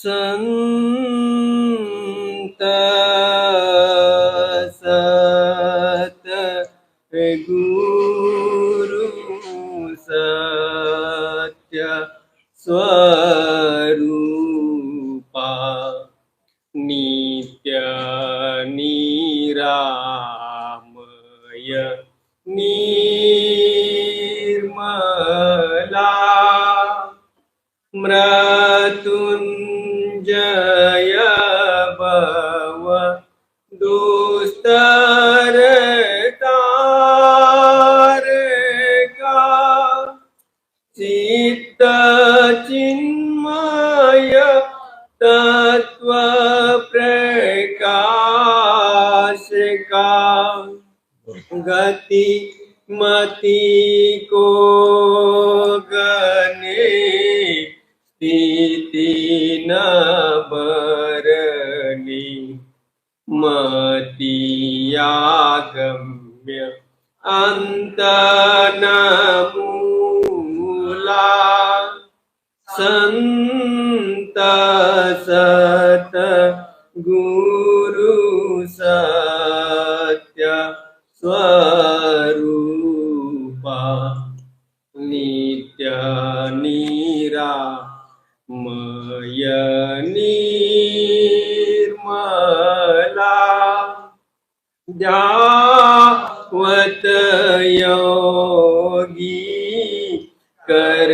संत सत गुरु सत्य स्वरूपा नित्य निरामय निर्मला मृत्युंजय भव दुस्तरतारका चित्त चिन्मय तत्व प्रकाशका गति मति को गने स्थिति न बरनी मतियागम्य अंत न मूला संत सत गुरु सत्य स्वरूपा नित्य निरामय निर्मला जावत योगी कर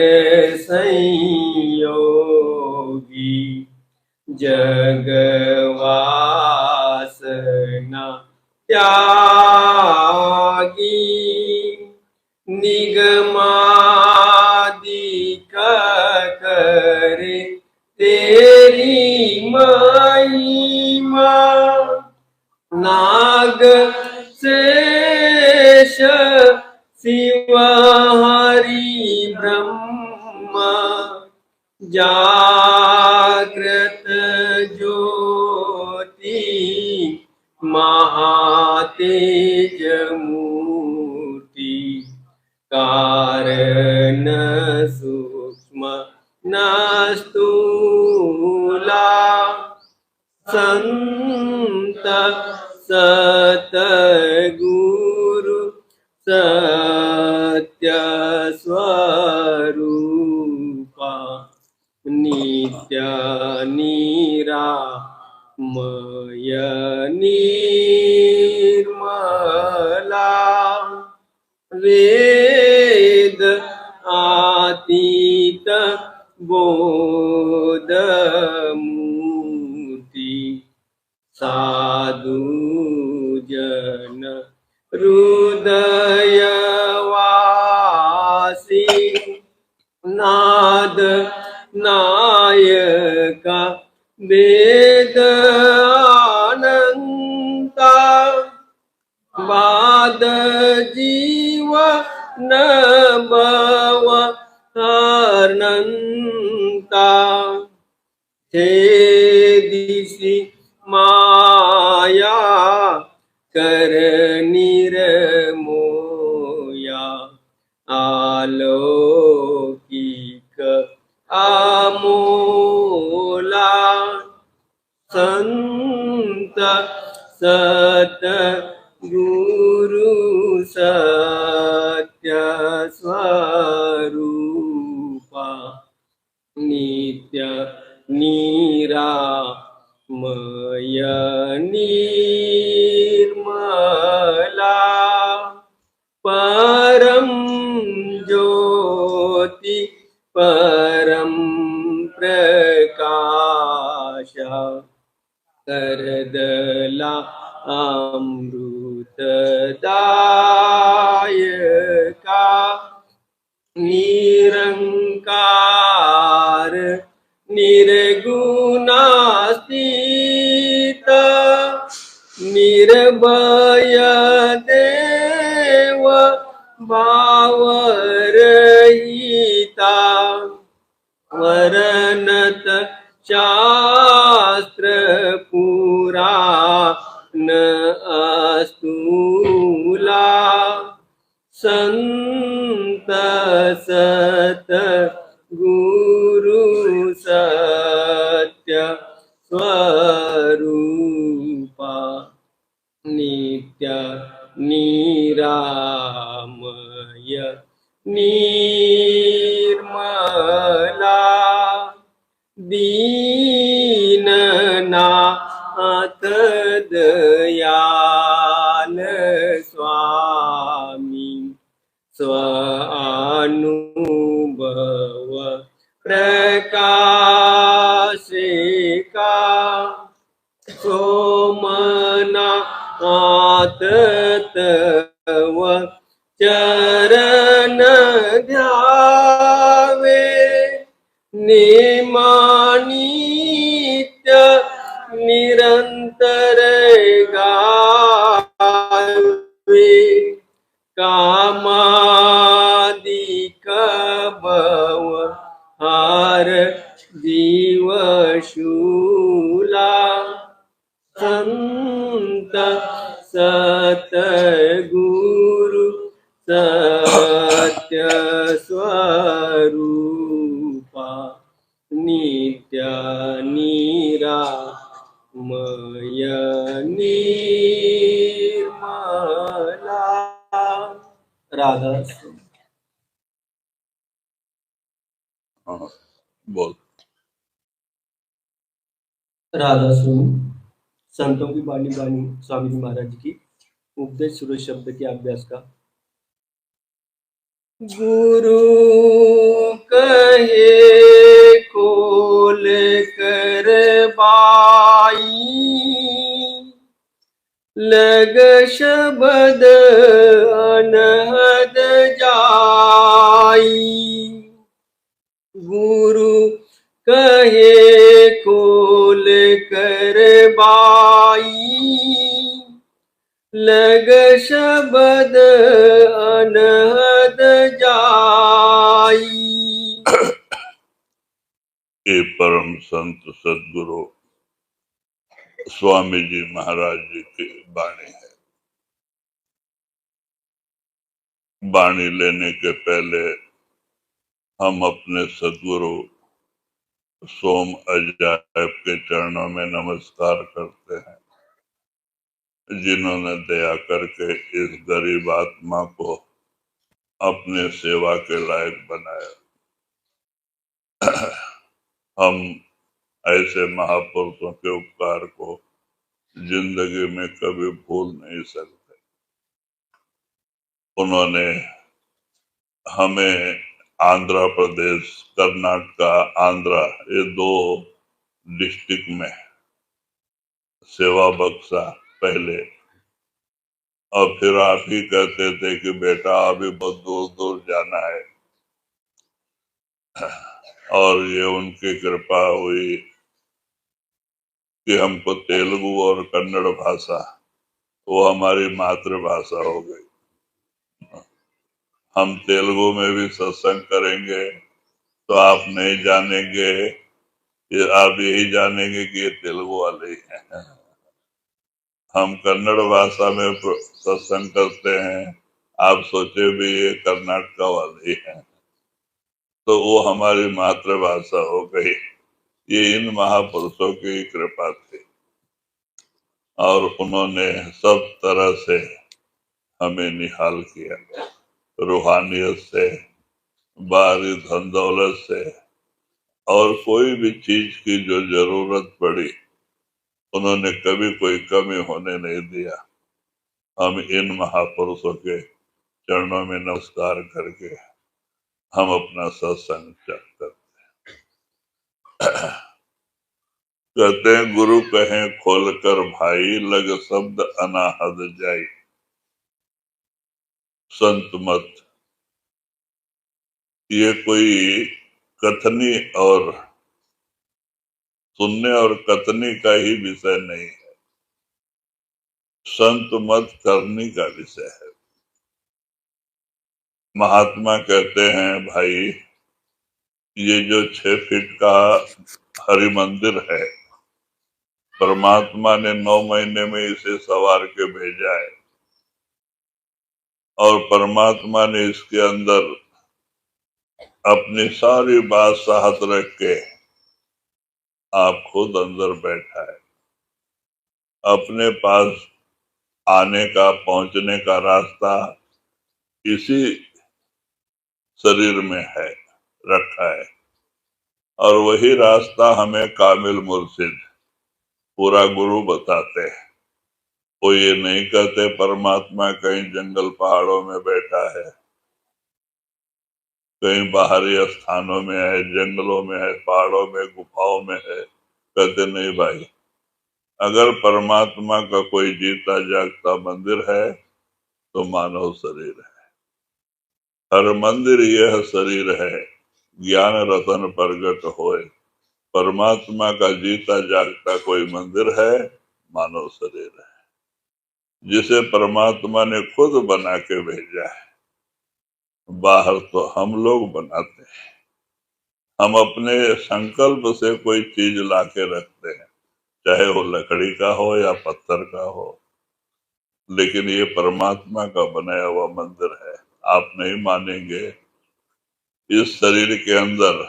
संयोगी जगवासना त्यागी निगमादिक करे तेरी महिमा नाग शेष शिव हरि ब्रह्मा जागृत ज्योति महातेज मूर्ति कारण सूक्ष्म न स्थूला संत सत गुरु सत्य स्वरूपा नित्य निरामय निर्मला वेद आतीत बोधमूर्ति साधु जन हृदयवासी नाद नायका वेद अनंता बाद जीव न भव अनंता हे दिशि माया कर निरमोया आलौकिक आमोला संत सत गुरु सत्य स्वरूपा नित्य निरामय निर्मला परम ज्योति परम प्रकाश करदला अमृतदायका निरंकार निर्गुणास्थित निर्भय देव भावरहिता वर्णत शास्त्र पुराण अस्तूला संत सत गुरु सत्य स्वरूपा नित्य निरामय निर्मला दीननाथ दयाल स्वामी स्वानुभव प्रकाशिका सोमनाथ तव चरण ध्यावे निमानित्य निरंतर गावे कामादिक भव हार जीव शूला संत सतगुरु सत्य स्वरूपा नित्य निरामय निर्मला। राधा बोल। राधा सुन संतों की बानी बानी स्वामी जी महाराज की उपदेश सूरज शब्द के अभ्यास का। गुरु कहे खोल कर बाई लग शब्द अनहद जाई गुरु कहे खोल कर बाई लग शब्द अनहद जाई। ये परम संत सदगुरु स्वामी जी महाराज जी की वाणी है। वाणी लेने के पहले हम अपने सदगुरु सोम अजायब के चरणों में नमस्कार करते हैं, जिन्होंने दया करके इस गरीब आत्मा को अपने सेवा के लायक बनाया। हम ऐसे महापुरुषों के उपकार को जिंदगी में कभी भूल नहीं सकते। उन्होंने हमें आंध्र प्रदेश, कर्नाटका, आंध्रा ये 2 डिस्ट्रिक्ट में सेवा बख्शा पहले, और फिर आप ही कहते थे कि बेटा अभी बहुत दूर दूर जाना है, और ये उनकी कृपा हुई कि हमको तेलुगु और कन्नड़ भाषा वो हमारी मातृभाषा हो गई। हम तेलुगु में भी सत्संग करेंगे तो आप नहीं जानेंगे, ये आप यही जानेंगे कि ये तेलुगु वाले ही हैं। हम कन्नड़ भाषा में सत्संग करते हैं, आप सोचे भी ये कर्नाटका वाले ही हैं, तो वो हमारी मातृभाषा हो गई। ये इन महापुरुषों की कृपा थी, और उन्होंने सब तरह से हमें निहाल किया, रूहानियत से, बाहरी धन दौलत से, और कोई भी चीज की जो जरूरत पड़ी उन्होंने कभी कोई कमी होने नहीं दिया। हम इन महापुरुषों के चरणों में नमस्कार करके हम अपना सत्संग करते हैं। कहते हैं गुरु कहें खोलकर भाई लग शब्द अनाहद जाई। संत मत ये कोई कथनी और सुनने और कथनी का ही विषय नहीं है, संत मत करनी का विषय है। महात्मा कहते हैं भाई ये जो 6 फीट का हरि मंदिर है, परमात्मा ने 9 महीने में इसे सवार के भेजा है, और परमात्मा ने इसके अंदर अपनी सारी बादशाहत रख के आप खुद अंदर बैठा है। अपने पास आने का, पहुंचने का रास्ता इसी शरीर में है, रखा है। और वही रास्ता हमें कामिल मुर्शिद, पूरा गुरु बताते हैं। वो ये नहीं कहते परमात्मा कहीं जंगल पहाड़ों में बैठा है, कहीं बाहरी स्थानों में है, जंगलों में है, पहाड़ों में, गुफाओं में है। कहते नहीं भाई, अगर परमात्मा का कोई जीता जागता मंदिर है तो मानव शरीर है। हर मंदिर यह शरीर है, ज्ञान रतन प्रगट होए। परमात्मा का जीता जागता कोई मंदिर है, मानव शरीर है, जिसे परमात्मा ने खुद बना के भेजा है। बाहर तो हम लोग बनाते हैं। हम अपने संकल्प से कोई चीज लाके रखते हैं, चाहे वो लकड़ी का हो या पत्थर का हो, लेकिन ये परमात्मा का बनाया हुआ मंदिर है। आप नहीं मानेंगे, इस शरीर के अंदर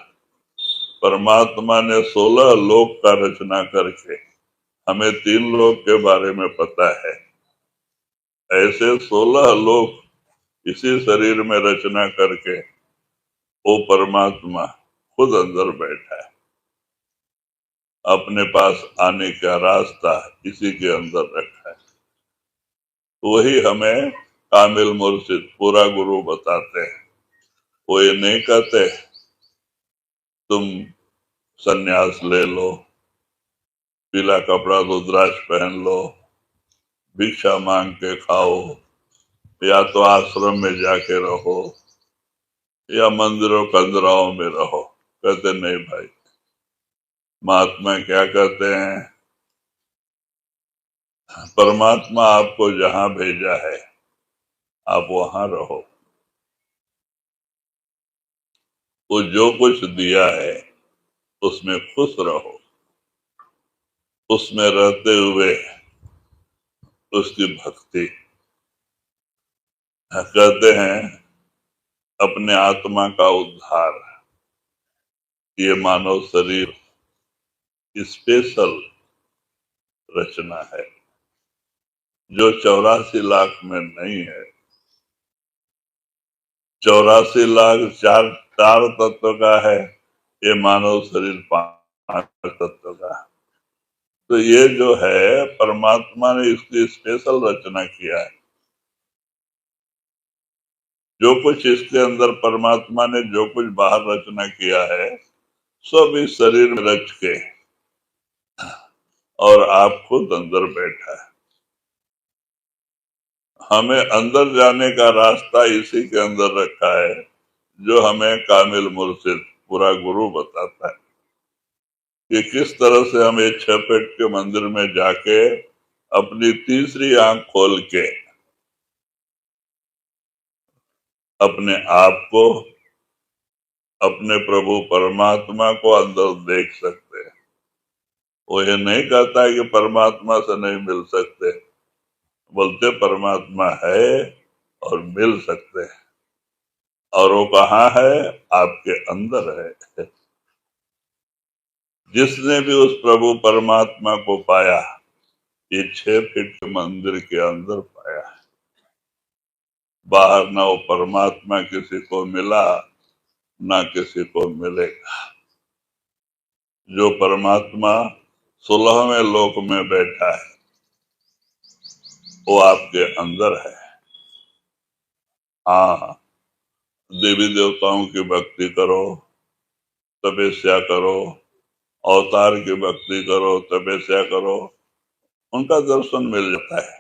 परमात्मा ने 16 लोक का रचना करके, हमें 3 लोक के बारे में पता है, ऐसे 16 लोक इसी शरीर में रचना करके वो परमात्मा खुद अंदर बैठा है। अपने पास आने का रास्ता इसी के अंदर रखा है। वही हमें कामिल मुर्शिद, पूरा गुरु बताते हैं। वो ये नहीं कहते तुम सन्यास ले लो, पीला कपड़ा रुद्राक्ष पहन लो, भिक्षा मांग के खाओ, या तो आश्रम में जाके रहो, या मंदिरों कंदराओं में रहो। कहते नहीं भाई, महात्मा क्या कहते हैं, परमात्मा आपको जहां भेजा है आप वहां रहो। वो जो कुछ दिया है उसमें खुश रहो, उसमें रहते हुए उसकी भक्ति। कहते हैं अपने आत्मा का उद्धार, ये मानव शरीर स्पेशल रचना है, जो 84 लाख में नहीं है। 84 लाख चार तत्व का है, ये मानव शरीर 5 तत्व का है। तो ये जो है परमात्मा ने इसकी स्पेशल रचना किया है। जो कुछ इसके अंदर परमात्मा ने जो कुछ बाहर रचना किया है, सब इस शरीर में रच के, और आप खुद अंदर बैठा है। हमें अंदर जाने का रास्ता इसी के अंदर रखा है, जो हमें कामिल मुर्शिद, पूरा गुरु बताता है कि किस तरह से हम एक 6 फीट के मंदिर में जाके अपनी तीसरी आंख खोल के अपने आप को, अपने प्रभु परमात्मा को अंदर देख सकते हैं। वो ये नहीं कहता है कि परमात्मा से नहीं मिल सकते, बोलते परमात्मा है और मिल सकते हैं। और वो कहाँ है? आपके अंदर है। जिसने भी उस प्रभु परमात्मा को पाया, ये 6 फीट के मंदिर के अंदर पाया है। बाहर ना वो परमात्मा किसी को मिला, ना किसी को मिलेगा। जो परमात्मा 16वें लोक में बैठा है, वो आपके अंदर है। हाँ, देवी देवताओं की भक्ति करो, तपस्या करो, अवतार की भक्ति करो, तपस्या करो, उनका दर्शन मिल जाता है,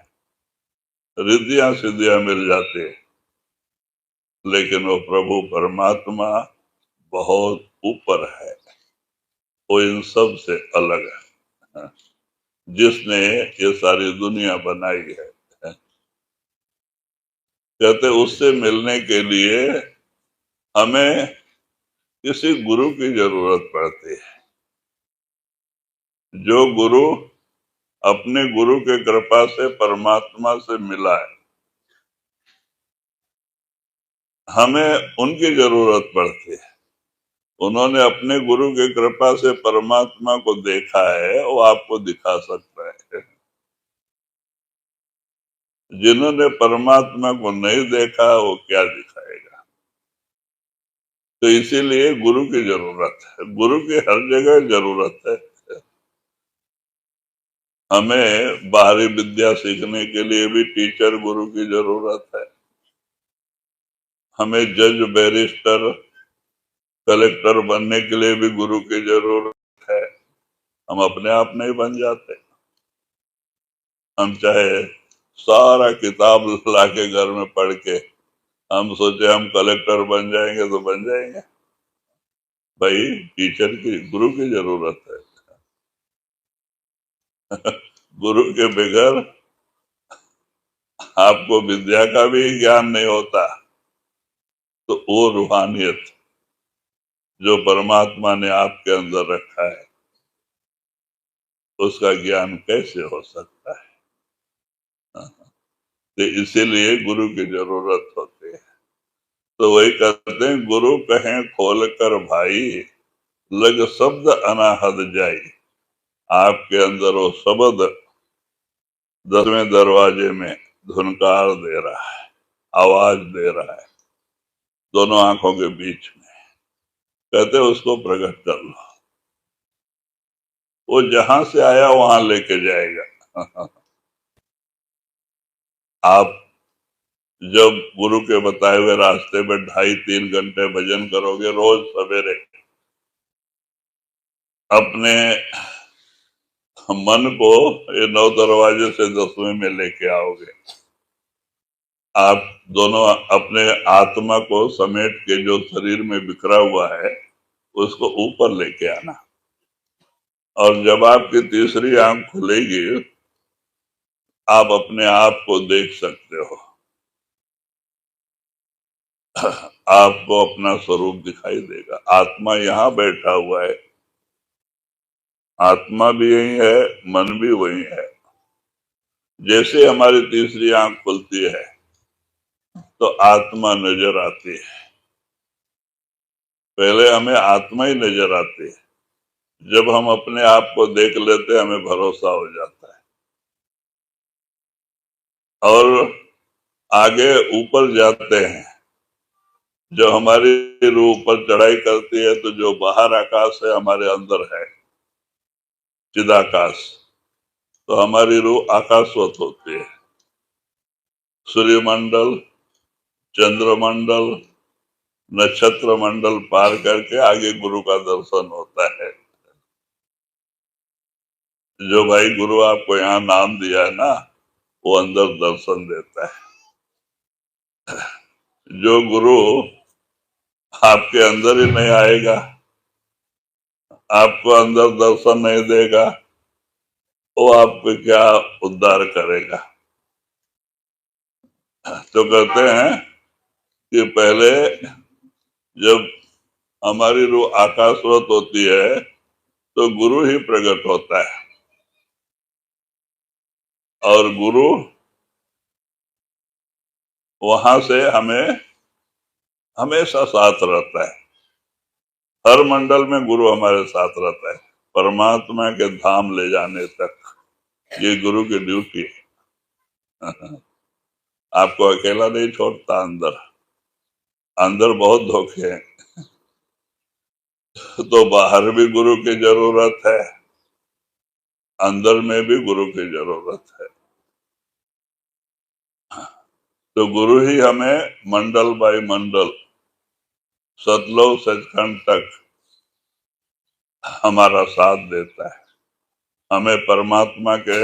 रिद्धियां सिद्धियां मिल जाती है। लेकिन वो प्रभु परमात्मा बहुत ऊपर है, वो इन सब से अलग है, जिसने ये सारी दुनिया बनाई है। कहते उससे मिलने के लिए हमें किसी गुरु की जरूरत पड़ती है। जो गुरु अपने गुरु के कृपा से परमात्मा से मिला है, हमें उनकी जरूरत पड़ती है। उन्होंने अपने गुरु की कृपा से परमात्मा को देखा है, वो आपको दिखा सकता है। जिन्होंने परमात्मा को नहीं देखा वो क्या दिखाएगा। तो इसीलिए गुरु की जरूरत है, गुरु की हर जगह जरूरत है। हमें बाहरी विद्या सीखने के लिए भी टीचर गुरु की जरूरत है। हमें जज, बैरिस्टर, कलेक्टर बनने के लिए भी गुरु की जरूरत है। हम अपने आप नहीं बन जाते। हम चाहे सारा किताब लाके घर में पढ़ के हम सोचे हम कलेक्टर बन जाएंगे तो बन जाएंगे। भाई टीचर की, गुरु की जरूरत है। गुरु के बगैर आपको विद्या का भी ज्ञान नहीं होता, तो वो रूहानियत जो परमात्मा ने आपके अंदर रखा है उसका ज्ञान कैसे हो सकता है। तो इसीलिए गुरु की जरूरत होती है। तो वही कहते हैं, गुरु कहें खोल कर भाई, लग शब्द अनाहद जाई। आपके अंदर वो शब्द 10वें दरवाजे में धुनकार दे रहा है, आवाज दे रहा है, दोनों आंखों के बीच में। कहते उसको प्रकट कर लो, वो जहां से आया वहां लेके जाएगा। आप जब गुरु के बताए हुए रास्ते में 2.5-3 घंटे भजन करोगे रोज सवेरे, अपने मन को ये 9 दरवाजे से 10वें में लेके आओगे। आप दोनों अपने आत्मा को समेट के जो शरीर में बिखरा हुआ है उसको ऊपर लेके आना। और जब आपकी तीसरी आंख खुलेगी आप अपने आप को देख सकते हो। आपको अपना स्वरूप दिखाई देगा। आत्मा यहाँ बैठा हुआ है, आत्मा भी यही है, मन भी वही है। जैसे हमारी तीसरी आंख खुलती है तो आत्मा नजर आती है। पहले हमें आत्मा ही नजर आती है। जब हम अपने आप को देख लेते हैं हमें भरोसा हो जाता है और आगे ऊपर जाते हैं। जब हमारी रूह ऊपर चढ़ाई करती है तो जो बाहर आकाश है हमारे अंदर है चिदाकाश, तो हमारी रूह आकाशवत होती है। सूर्यमंडल, चंद्रमंडल, नक्षत्र मंडल पार करके आगे गुरु का दर्शन होता है। जो भाई गुरु आपको यहाँ नाम दिया है ना, वो अंदर दर्शन देता है। जो गुरु आपके अंदर ही नहीं आएगा, आपको अंदर दर्शन नहीं देगा, वो आपको क्या उद्धार करेगा। तो कहते हैं कि पहले जब हमारी रूह आकाशवत होती है तो गुरु ही प्रकट होता है। और गुरु वहां से हमें हमेशा साथ रहता है। हर मंडल में गुरु हमारे साथ रहता है, परमात्मा के धाम ले जाने तक ये गुरु की ड्यूटी है। आपको अकेला नहीं छोड़ता। अंदर अंदर बहुत धोखे हैं, तो बाहर भी गुरु की जरूरत है, अंदर में भी गुरु की जरूरत है। तो गुरु ही हमें मंडल बाय मंडल, सतलोक सचखंड तक हमारा साथ देता है। हमें परमात्मा के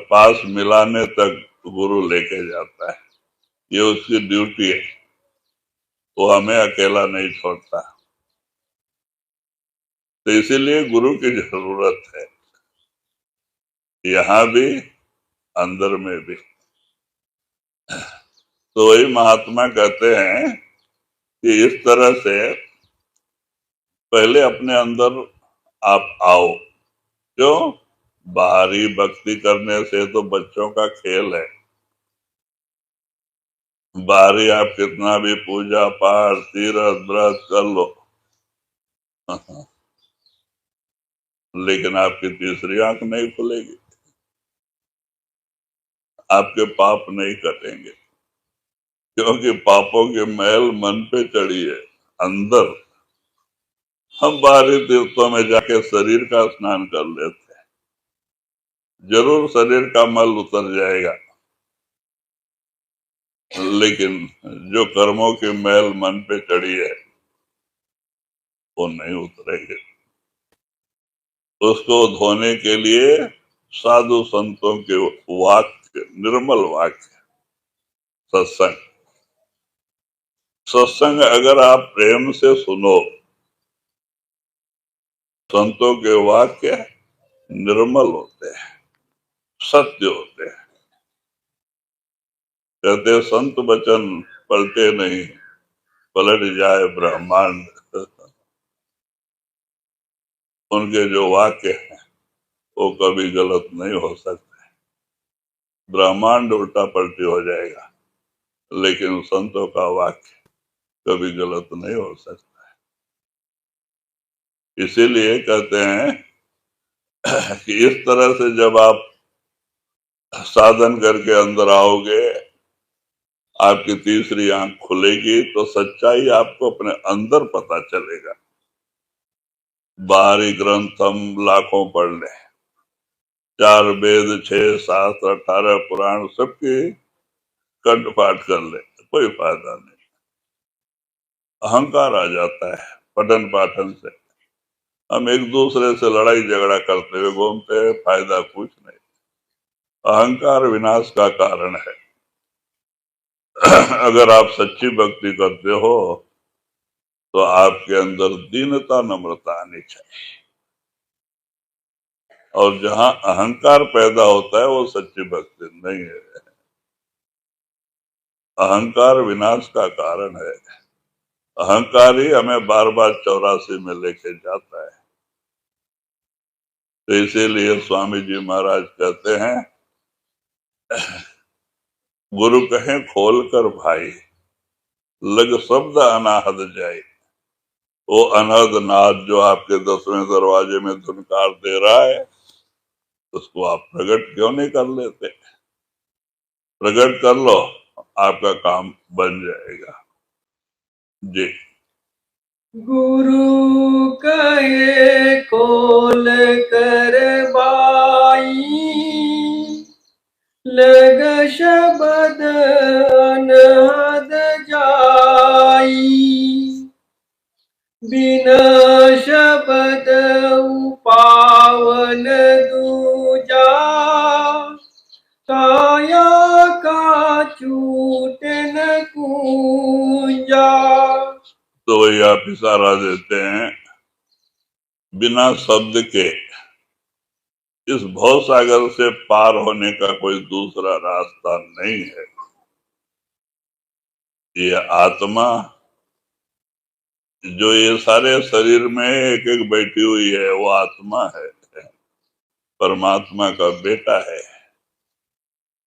पास मिलाने तक गुरु लेके जाता है। ये उसकी ड्यूटी है, वो हमें अकेला नहीं छोड़ता। तो इसीलिए गुरु की जरूरत है, यहाँ भी अंदर में भी। तो वही महात्मा कहते हैं कि इस तरह से पहले अपने अंदर आप आओ। क्यों? बाहरी भक्ति करने से तो बच्चों का खेल है। बाहरी आप कितना भी पूजा पाठ तीर्थ व्रत कर लो, लेकिन आपकी तीसरी आंख नहीं खुलेगी, आपके पाप नहीं कटेंगे, क्योंकि पापों की मैल मन पे चढ़ी है अंदर। हम बाहरी तीर्थों में जाके शरीर का स्नान कर लेते हैं, जरूर शरीर का मल उतर जाएगा, लेकिन जो कर्मों की मैल मन पे चढ़ी है वो नहीं उतरेगी। उसको धोने के लिए साधु संतों के वाक्य, निर्मल वाक्य, सत्संग, सत्संग अगर आप प्रेम से सुनो, संतों के वाक्य निर्मल होते हैं, सत्य होते हैं। कहते संत वचन पलटे नहीं, पलट जाए ब्रह्मांड। उनके जो वाक्य हैं वो कभी गलत नहीं हो सकते। ब्रह्मांड उल्टा पलटी हो जाएगा, लेकिन संतों का वाक्य कभी गलत नहीं हो सकता। इसीलिए कहते हैं कि इस तरह से जब आप साधन करके अंदर आओगे, आपकी तीसरी आंख खुलेगी तो सच्चाई आपको अपने अंदर पता चलेगा। बाहरी ग्रंथ हम लाखों पढ़ लें, 4 वेद, 6 शास्त्र, 18 पुराण, सबकी कंठपाठ कर ले, कोई फायदा नहीं। अहंकार आ जाता है पठन पाठन से। हम एक दूसरे से लड़ाई झगड़ा करते हुए घूमते हैं, फायदा कुछ नहीं। अहंकार विनाश का कारण है। अगर आप सच्ची भक्ति करते हो तो आपके अंदर दीनता, नम्रता आनी चाहिए। और जहां अहंकार पैदा होता है वो सच्ची भक्ति नहीं है। अहंकार विनाश का कारण है। अहंकार ही हमें बार बार 84 में लेके जाता है। तो इसीलिए स्वामी जी महाराज कहते हैं, गुरु कहें खोल कर भाई, लग शब्द अनाहद जाए। वो अनहद नाद जो आपके 10वें दरवाजे में धुनकार दे रहा है, उसको आप प्रकट क्यों नहीं कर लेते? प्रकट कर लो, आपका काम बन जाएगा। जी। गुरु कहे खोल कर बाई, लग शब्द अनहद जाई। बिना शब्द पावन दूजा, काया का छूट न कूंजा। तो वही आप इशारा देते हैं, बिना शब्द के इस भव सागर से पार होने का कोई दूसरा रास्ता नहीं है। ये आत्मा जो ये सारे शरीर में एक एक बैठी हुई है, वो आत्मा है, परमात्मा का बेटा है।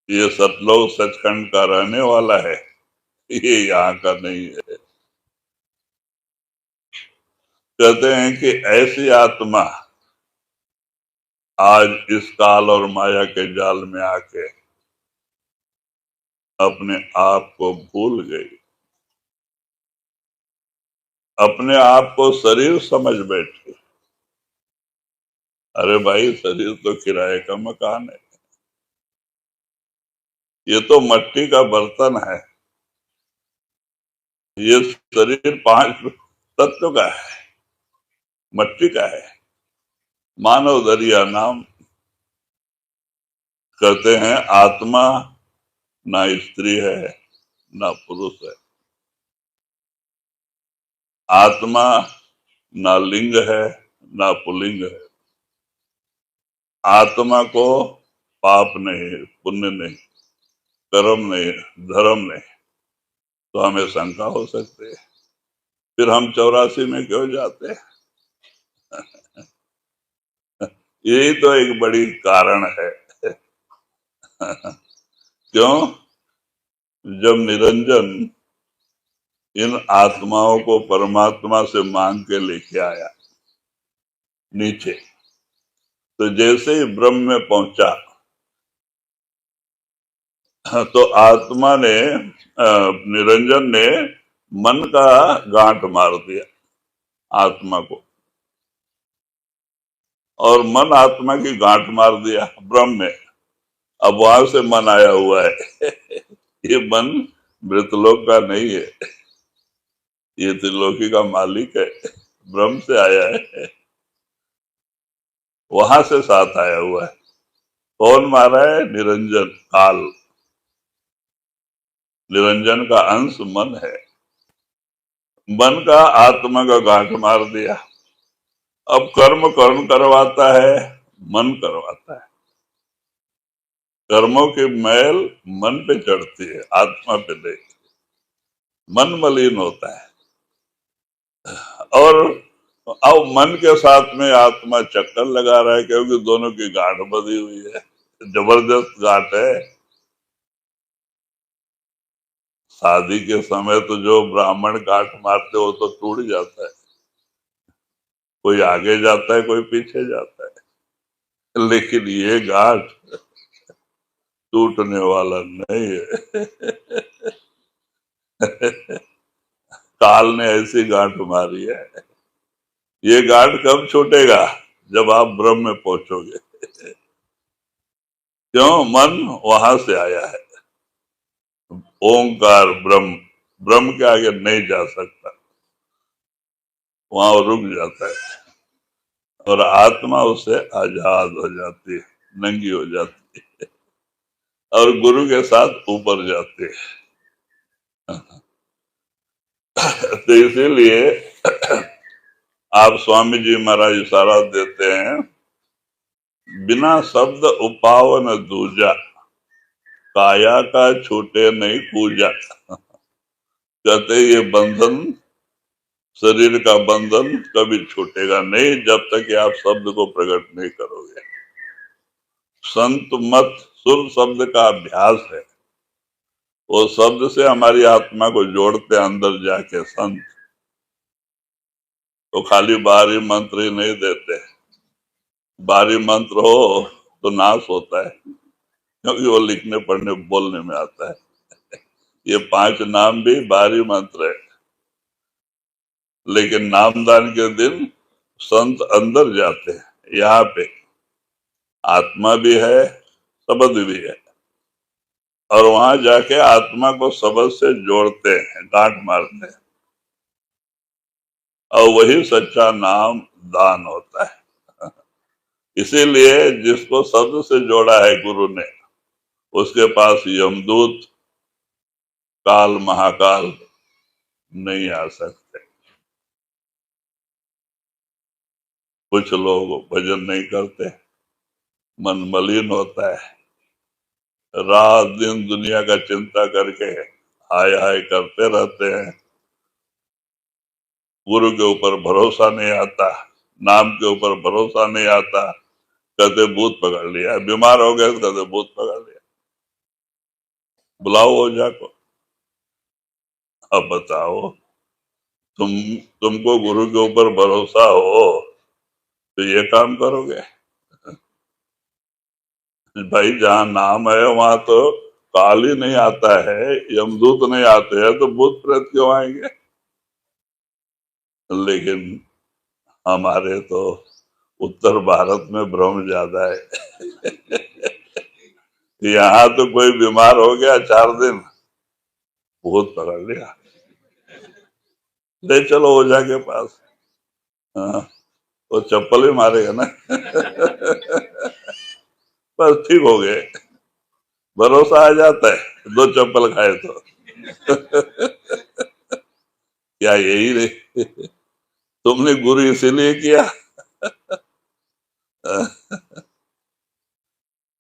ये सतलोक सचखंड का रहने वाला है, ये यहाँ का नहीं है। कहते हैं कि ऐसी आत्मा आज इस काल और माया के जाल में आके अपने आप को भूल गई, अपने आप को शरीर समझ बैठी। अरे भाई, शरीर तो किराए का मकान है, ये तो मट्टी का बर्तन है। ये शरीर 5 तत्व का है, मट्टी का है। मानव दरिया नाम। कहते हैं आत्मा ना स्त्री है ना पुरुष है, आत्मा ना लिंग है ना पुल्लिंग है। आत्मा को पाप नहीं, पुण्य नहीं, कर्म नहीं, धर्म नहीं, तो हमें शंका हो सकती है, फिर हम 84 में क्यों जाते हैं? यही तो एक बड़ी कारण है। क्यों? जब निरंजन इन आत्माओं को परमात्मा से मांग के लेके आया, नीचे। तो जैसे ही ब्रह्म में पहुंचा तो आत्मा ने निरंजन ने मन का गांठ मार दिया आत्मा को, और मन आत्मा की गांठ मार दिया ब्रह्म में। अब वहां से मन आया हुआ है ये मन मृतलोक का नहीं है, ये त्रिलोकी का मालिक है, ब्रह्म से आया है, वहां से साथ आया हुआ है। कौन मारा है? निरंजन, काल। निरंजन का अंश मन है, मन का आत्मा का गांठ मार दिया। अब कर्म कर्म करवाता है, मन करवाता है। कर्मों की मैल मन पे चढ़ती है, आत्मा पे नहीं। मन मलिन होता है, और अब मन के साथ में आत्मा चक्कर लगा रहा है, क्योंकि दोनों की गांठ बंधी हुई है, जबरदस्त गांठ है। शादी के समय तो जो ब्राह्मण गांठ मारते हो तो टूट जाता है, कोई आगे जाता है कोई पीछे जाता है, लेकिन ये गांठ टूटने वाला नहीं है काल ने ऐसी गांठ मारी है। ये गांठ कब छूटेगा? जब आप ब्रह्म में पहुंचोगे। क्यों? मन वहां से आया है, ओंकार ब्रह्म, ब्रह्म के आगे नहीं जा सकता, वहां रुक जाता है, और आत्मा उससे आजाद हो जाती है, नंगी हो जाती है, और गुरु के साथ ऊपर जाती है। तो इसीलिए आप स्वामी जी महाराज इशारा देते हैं, बिना शब्द उपावन दूजा, काया का छूटे नहीं पूजा। कहते ये बंधन, शरीर का बंधन कभी छूटेगा नहीं जब तक कि आप शब्द को प्रकट नहीं करोगे। संत मत सुर शब्द का अभ्यास है, वो शब्द से हमारी आत्मा को जोड़ते अंदर जाके संत। तो खाली बाहरी मंत्र ही नहीं देते, बाहरी मंत्र हो तो नाश होता है, क्योंकि वो लिखने पढ़ने बोलने में आता है। ये 5 नाम भी बाहरी मंत्र है, लेकिन नामदान के दिन संत अंदर जाते हैं, यहाँ पे आत्मा भी है, शब्द भी है, और वहां जाके आत्मा को शब्द से जोड़ते हैं, गांठ मारते हैं, और वही सच्चा नाम दान होता है। इसीलिए जिसको शब्द से जोड़ा है गुरु ने, उसके पास यमदूत, काल, महाकाल नहीं आ सकते। कुछ लोग भजन नहीं करते, मन मलिन होता है, रात दिन दुनिया का चिंता करके हाय हाय करते रहते हैं, गुरु के ऊपर भरोसा नहीं आता, नाम के ऊपर भरोसा नहीं आता, कहते भूत पकड़ लिया, बीमार हो गए तो कहते भूत पकड़ लिया। बुलाओ ओझा को, अब बताओ, तुमको गुरु के ऊपर भरोसा हो तो ये काम करोगे? भाई जहां नाम है वहां तो काल ही नहीं आता है, यमदूत नहीं आते हैं, तो भूत प्रेत क्यों आएंगे? लेकिन हमारे तो उत्तर भारत में भ्रम ज्यादा है यहाँ तो कोई बीमार हो गया 4 दिन, भूत पकड़ लिया, ले चलो ओझा के पास। हाँ, वो चप्पल ही मारेगा ना बस ठीक हो गए, भरोसा आ जाता है 2 चप्पल खाए तो क्या यही रे तुमने गुरु इसीलिए किया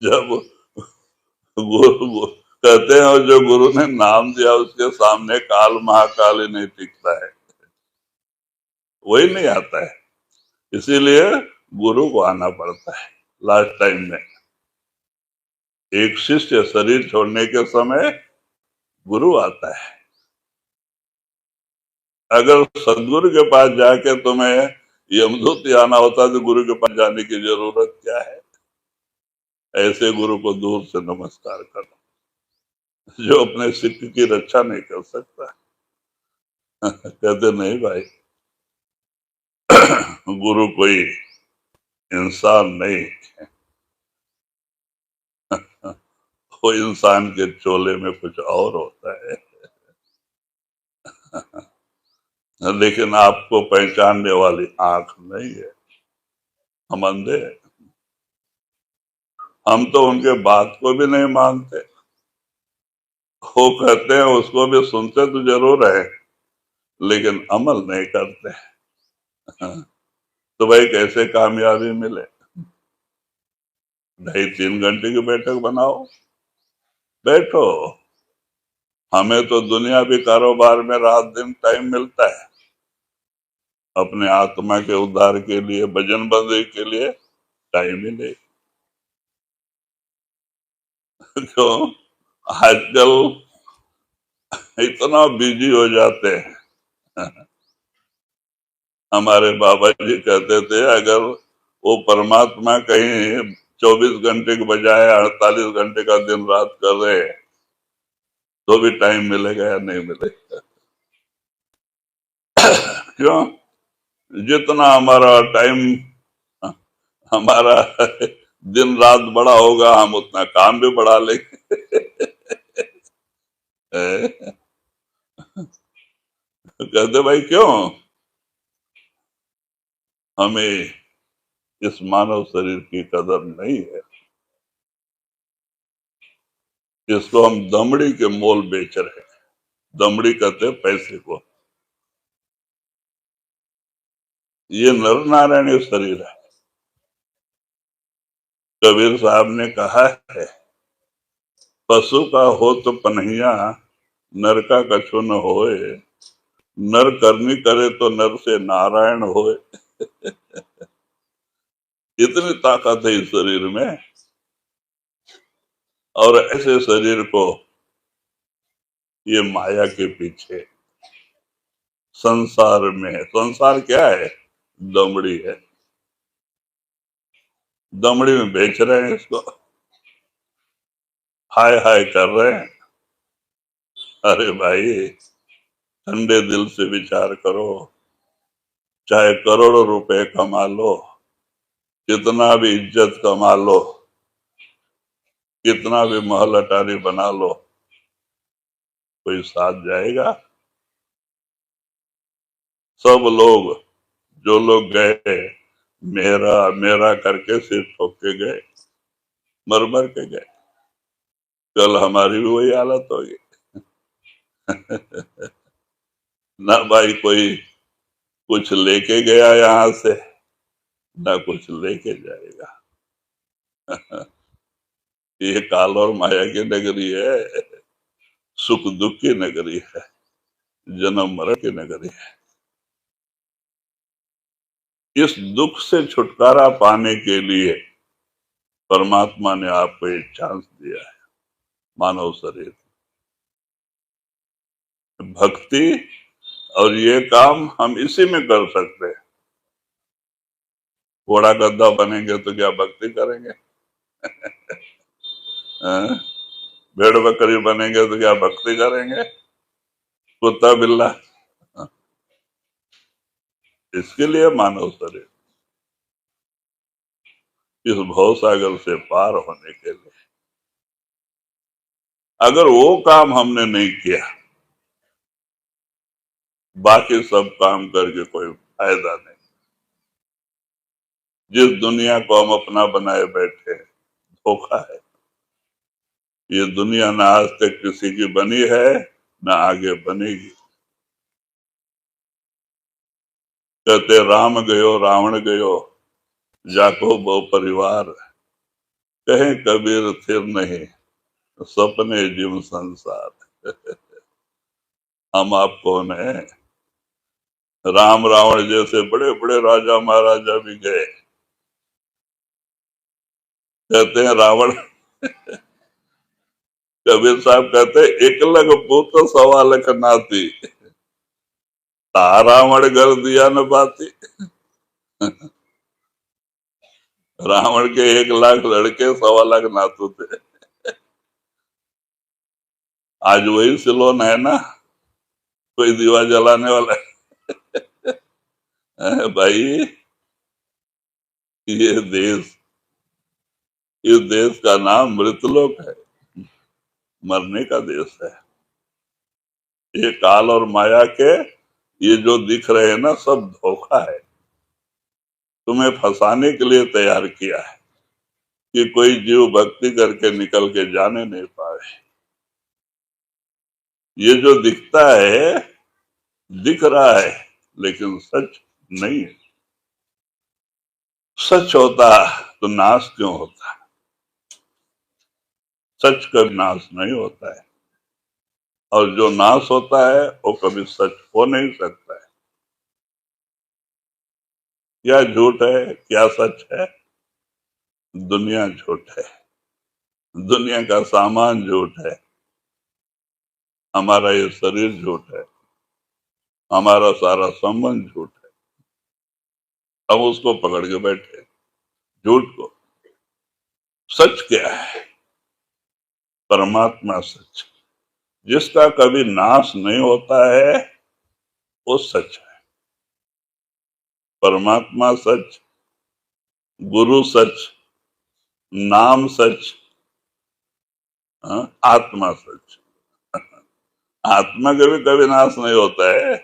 जब गुरु कहते हैं, और जो गुरु ने नाम दिया उसके सामने काल महाकाल ही नहीं टिकता है, वही नहीं आता है। इसीलिए गुरु को आना पड़ता है लास्ट टाइम में। एक शिष्य शरीर छोड़ने के समय गुरु आता है। अगर सदगुरु के पास जाके तुम्हें यमदूत ही आना होता तो गुरु के पास जाने की जरूरत क्या है। ऐसे गुरु को दूर से नमस्कार करो जो अपने सिख की रक्षा नहीं कर सकता। कहते नहीं भाई, गुरु कोई इंसान नहीं, वो इंसान के चोले में कुछ और होता है। लेकिन आपको पहचानने वाली आंख नहीं है, हम अंधे हैं। हम तो उनके बात को भी नहीं मानते, वो कहते हैं उसको भी सुनते तो जरूर है लेकिन अमल नहीं करते। तो भाई कैसे कामयाबी मिले? 2.5-3 घंटे की बैठक बनाओ, बैठो। हमें तो दुनियावी कारोबार में रात दिन टाइम मिलता है, अपने आत्मा के उद्धार के लिए, भजन बंदगी के लिए टाइम ही नहीं। क्यों? आजकल इतना बिजी हो जाते हैं। हमारे बाबा जी कहते थे अगर वो परमात्मा कहीं 24 घंटे के बजाय 48 घंटे का दिन रात कर रहे तो भी टाइम मिलेगा या नहीं मिलेगा? क्यों? जितना हमारा टाइम, हमारा दिन रात बड़ा होगा हम उतना काम भी बढ़ा लेंगे। कहते भाई क्यों? हमें इस मानव शरीर की कदर नहीं है, इसको हम दमड़ी के मोल बेच रहे हैं। दमड़ी कहते हैं पैसे को। ये नर नारायण शरीर है। कबीर साहब ने कहा है, पशु का हो तो पनहिया, नर का कछु न होए, नर करनी करे तो नर से नारायण होए। इतनी ताकत है इस शरीर में, और ऐसे शरीर को ये माया के पीछे संसार में है। संसार क्या है? दमड़ी है। दमड़ी में बेच रहे हैं इसको, हाय हाय कर रहे हैं। अरे भाई, ठंडे दिल से विचार करो, चाहे करोड़ों रुपए कमा लो, कितना भी इज्जत कमा लो, कितना भी महल अटारी बना लो, कोई साथ जाएगा? सब लोग, जो लोग गए, मेरा मेरा करके सिर ठोक के गए, मर मर के गए। कल हमारी भी वही हालत होगी। ना भाई कोई कुछ लेके गया यहाँ से, ना कुछ लेके जाएगा। ये काल और माया की नगरी है, सुख दुख की नगरी है, जन्म मरण की नगरी है। इस दुख से छुटकारा पाने के लिए परमात्मा ने आपको एक चांस दिया है, मानव शरीर, भक्ति। और ये काम हम इसी में कर सकते हैं। घोड़ा गद्दा बनेंगे तो क्या भक्ति करेंगे? हाँ? भेड़ बकरी बनेंगे तो क्या भक्ति करेंगे? कुत्ता बिल्ला? इसके लिए मानव शरीर, इस भव सागर से पार होने के लिए। अगर वो काम हमने नहीं किया, बाकी सब काम करके कोई फायदा नहीं। जिस दुनिया को हम अपना बनाए बैठे, धोखा है। ये दुनिया ना आज तक किसी की बनी है, ना आगे बनेगी। कहते राम गयो रावण गयो, जाको बो परिवार, कहें कबीर थिर नहीं, सपने जीव संसार। हम आप कौन है? राम रावण जैसे बड़े बड़े राजा महाराजा भी गए। कहते हैं रावण, कबीर साहब कहते हैं, एकलग पुत सवा लख नाती, रावण घर दिया न बाती। रावण के 1 लाख लड़के 1.25 लाख नातू थे। आज वही सिलोन है ना, कोई दीवा जलाने वाला है भाई। ये देश, इस देश का नाम मृतलोक है, मरने का देश है। ये काल और माया के ये जो दिख रहे हैं ना, सब धोखा है, तुम्हें फंसाने के लिए तैयार किया है कि कोई जीव भक्ति करके निकल के जाने नहीं पाए। ये जो दिखता है, दिख रहा है, लेकिन सच नहीं है। सच होता तो नाश क्यों होता? सच कभी नाश नहीं होता है, और जो नाश होता है वो कभी सच हो नहीं सकता है। क्या झूठ है, क्या सच है? दुनिया झूठ है, दुनिया का सामान झूठ है, हमारा ये शरीर झूठ है, हमारा सारा संबंध झूठ है। हम उसको पकड़ के बैठे झूठ को। सच क्या है? परमात्मा सच, जिसका कभी नाश नहीं होता है, वो सच है। परमात्मा सच, गुरु सच, नाम सच, आत्मा सच। आत्मा कभी कभी नाश नहीं होता है।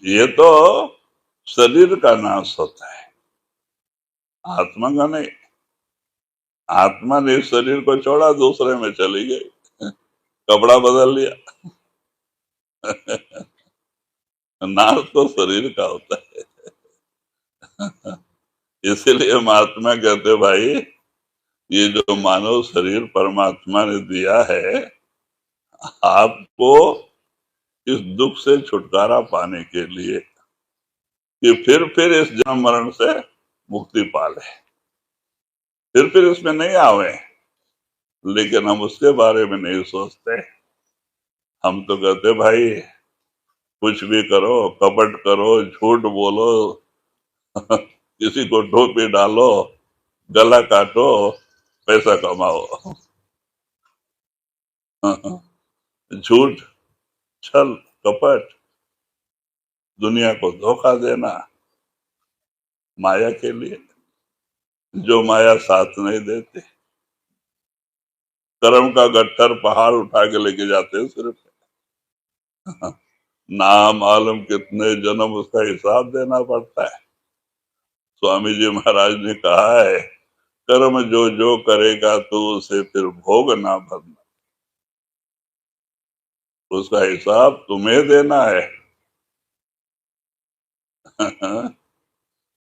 ये तो शरीर का नाश होता है, आत्मा का नहीं। आत्मा ने इस शरीर को छोड़ा, दूसरे में चली गई, कपड़ा बदल लिया। नाश तो शरीर का होता है। इसीलिए महात्मा कहते भाई, ये जो मानव शरीर परमात्मा ने दिया है आपको इस दुख से छुटकारा पाने के लिए, कि फिर इस जन्म मरण से मुक्ति पाले, फिर इसमें नहीं आवे। लेकिन हम उसके बारे में नहीं सोचते। हम तो कहते भाई कुछ भी करो, कपट करो, झूठ बोलो, किसी को टोपी डालो, गला काटो, पैसा कमाओ। झूठ, छल, कपट, दुनिया को धोखा देना, माया के लिए, जो माया साथ नहीं देती। कर्म का गट्ठर पहाड़ उठा के लेके जाते हैं सिर्फ। नाम आलम कितने जन्म, उसका हिसाब देना पड़ता है। स्वामी जी महाराज ने कहा है, कर्म जो जो करेगा तो उसे फिर भोग ना भरना, उसका हिसाब तुम्हें देना है।